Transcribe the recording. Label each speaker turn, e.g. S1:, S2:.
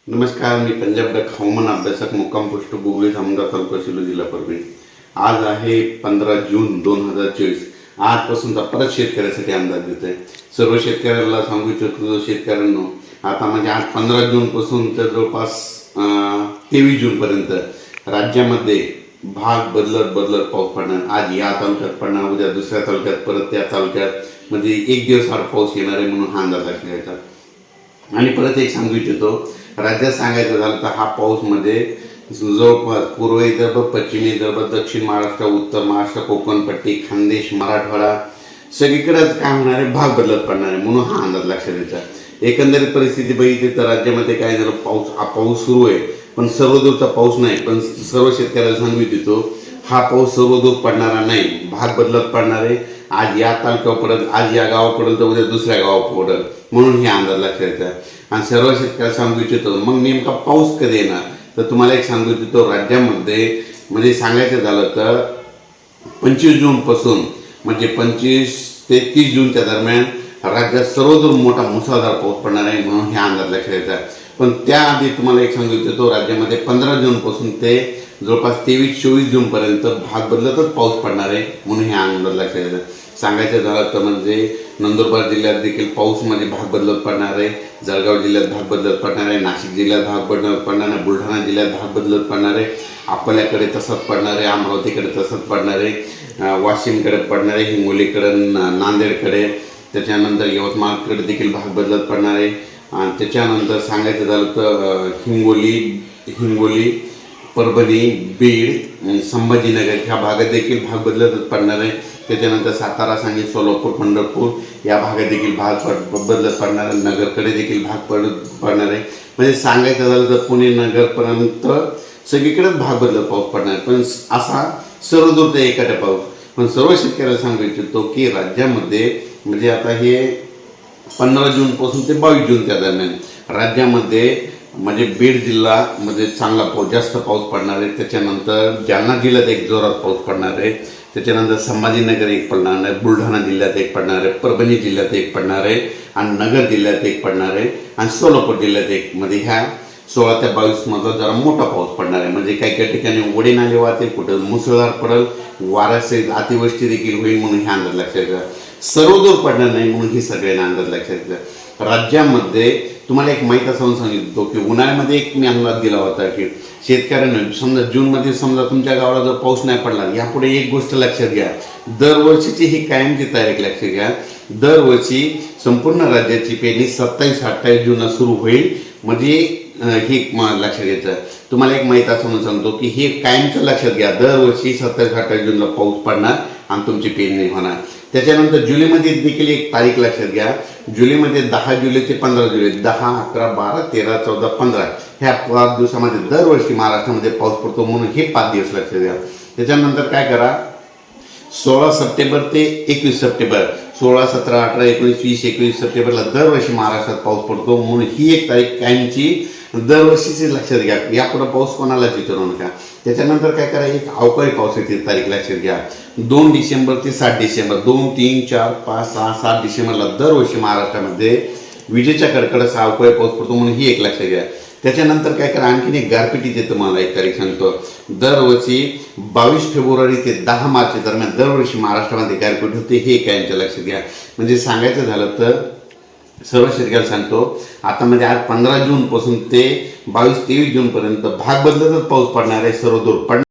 S1: नमस्कार, मी पंजाब डक हवामान अभ्यासक मुक्काम पोस्ट गुगली धामणगाव तालुका शिलो जिल्हा परभणी। आज आहे 15 जून 2024। आजपासूनचा परत शेतकऱ्यासाठी अंदाज देतोय। सर्व शेतकऱ्यांना सांगू इच्छितो, शेतकऱ्यांनो आता म्हणजे आज 15 जून पासून तर जवळपास 23 जून पर्यंत राज्यामध्ये भाग बदलत पाऊस पडणार। आज या तालुक्यात पडणार, उद्या दुसऱ्या तालुक्यात, परत त्या तालुक्यात, म्हणजे एक दिवस आड पाऊस येणार आहे म्हणून हा अंदाज घ्यायचा। आणि परत एक सांगू इच्छितो, राज्यात सांगायचं झालं तर हा पाऊस मध्ये जवळपास पूर्व विदर्भ, पश्चिमी विदर्भ, दक्षिण महाराष्ट्र, उत्तर महाराष्ट्र, कोकण पट्टी, खानदेश, मराठवाडा सगळीकडेच काय होणार आहे, भाग बदलत पडणार आहे म्हणून हा अंदाज लक्षात द्यायचा। एकंदरीत परिस्थिती बघितली तर राज्यामध्ये काय झालं, पाऊस सुरू आहे पण सर्वदूरचा पाऊस नाही। पण सर्व शेतकऱ्याला सांगू इच्छितो, हा पाऊस सर्वदूर पडणारा नाही, भाग बदलत पडणार आहे। आज या तालुक्यावर पडेल, आज या गावात पडेल तर उद्या दुसऱ्या गावात पडेल म्हणून हे अंदाज लक्षात द्यायचा। आणि सर्व शेतकऱ्याला सांगू इच्छितो, मग नेमका पाऊस कधी येणार तर तुम्हाला एक सांगू इच्छितो, राज्यामध्ये म्हणजे सांगायचं झालं तर 25 जून पासून म्हणजे 25 ते 30 जूनच्या दरम्यान राज्यात सर्वदूर मोठा मुसळधार पाऊस पडणार आहे म्हणून हे अंदाज लक्षात द्यायचा। पण त्याआधी तुम्हाला एक सांगू इच्छितो, राज्यामध्ये 15 जून पासून ते जवळपास 23-24 जून पर्यंत भाग बदलतच पाऊस पडणार आहे म्हणून हे अंदाज लक्षात द्यायचा। सांगायचं झालं तर म्हणजे नंदुरबार जिल्ह्यात देखील पाऊस म्हणजे भाग बदलत पडणार आहे, जळगाव जिल्ह्यात भाग बदलत पडणार आहे, नाशिक जिल्ह्यात भाग बदलत पडणार आहे, बुलढाणा जिल्ह्यात भाग बदलत पडणार आहे, अकोल्याकडे तसंच पडणार आहे, अमरावतीकडे तसंच पडणार आहे, वाशिमकडे पडणार आहे, हिंगोलीकडे, नांदेडकडे, त्याच्यानंतर यवतमाळकडे देखील भाग बदलत पडणार आहे। आणि त्याच्यानंतर सांगायचं झालं तर हिंगोली, परभणी, बीड, संभाजीनगर ह्या भागात देखील भाग बदलतच पडणार आहे। त्याच्यानंतर सातारा, सांगली, सोलापूर, पंढरपूर या भागात देखील भाग बदलत पडणार आहे, नगरकडे देखील भाग पडणार आहे। म्हणजे सांगायचं झालं तर पुणे नगरपर्यंत सगळीकडेच भाग बदलत पाऊस पडणार आहे, पण असा सर्वदूर ते एखाद्या पाऊस। पण सर्व शेतकऱ्याला सांगू इच्छितो की राज्यामध्ये म्हणजे आता हे 15 जून पासून ते 22 जूनच्या दरम्यान राज्यामध्ये म्हणजे बीड जिल्हा मध्ये चांगला पाऊस, जास्त पाऊस पडणार आहे। त्याच्यानंतर जालना जिल्ह्यात एक जोरात पाऊस पडणार आहे, त्याच्यानंतर संभाजीनगर एक पडणार आहे, बुलढाणा जिल्ह्यात एक पडणार आहे, परभणी जिल्ह्यात एक पडणार आहे, आणि नगर जिल्ह्यात एक पडणार आहे, आणि सोलापूर जिल्ह्यात एक, म्हणजे ह्या 16 ते 22 मध्ये जरा मोठा पाऊस पडणार आहे। म्हणजे काही काही ठिकाणी ओढे नाले वाहतील, कुठं मुसळधार पडेल, वाऱ्यासहित अतिवृष्टी देखील होईल म्हणून हे अंदाज लक्षात घ्या। सर्वदूर पडणार नाही म्हणून ही सगळ्यांना अंदाज लक्षात घ्या। राज्यामध्ये तुम्हाला एक माहिती असं सांगितलं की उन्हाळ्यामध्ये एक मी अंदाज दिला होता की शेतकऱ्यांना समजा जूनमध्ये समजा तुमच्या गावाला जर पाऊस नाही पडला, यापुढे एक गोष्ट लक्षात घ्या, दरवर्षीची ही कायमची तारीख लक्षात घ्या। दरवर्षी संपूर्ण राज्याची पेरणी 27-28 जूनला सुरू होईल, म्हणजे हे लक्षात घ्यायचं। तुम्हाला एक माहिती असं सांगतो की हे कायमचं लक्षात घ्या, दरवर्षी 27-28 जूनला पाऊस पडणार आणि तुमची पेरणी होणार। त्याच्यानंतर जुलैमध्ये देखील एक तारीख लक्षात घ्या, जुलैमध्ये 10 जुलै ते 15 जुलै, 10, 11, 12, 13, 14, 15 ह्या 5 दिवसामध्ये दरवर्षी महाराष्ट्रामध्ये पाऊस पडतो म्हणून हे 5 दिवस लक्षात घ्या। त्याच्यानंतर काय करा, 16 सप्टेंबर ते 21 सप्टेंबर, 16, 17, 18, 19, 20, 21 सप्टेंबरला दरवर्षी महाराष्ट्रात पाऊस पडतो म्हणून ही एक तारीख कायमची दरवर्षीची लक्षात घ्या, यापुढे पाऊस कोणालाच विचारू नका। त्याच्यानंतर काय करा, एक अवकाळी पावसाची तारीख लक्षात घ्या, 2 डिसेंबर ते 7 डिसेंबर, 2, 3, 4, 5, 6, 7 डिसेंबरला दरवर्षी महाराष्ट्रामध्ये विजेच्या कडकडाचा अवकाळी पाऊस पडतो म्हणून ही एक लक्षात घ्या। त्याच्यानंतर काय करा, आणखीन एक गारपिटीची तुम्हाला एक तारीख सांगतो, दरवर्षी 22 फेब्रुवारी ते 10 मार्च दरम्यान दरवर्षी महाराष्ट्रामध्ये गारपीट होते, हे कायमच्या लक्षात घ्या। म्हणजे सांगायचं झालं तर सर्व शेतकऱ्याला सांगतो, आता म्हणजे आज 15 जून पासून ते 22-23 जून पर्यंत भाग बदलतच पाऊस पडणार आहे, सर्वदूर पडणार।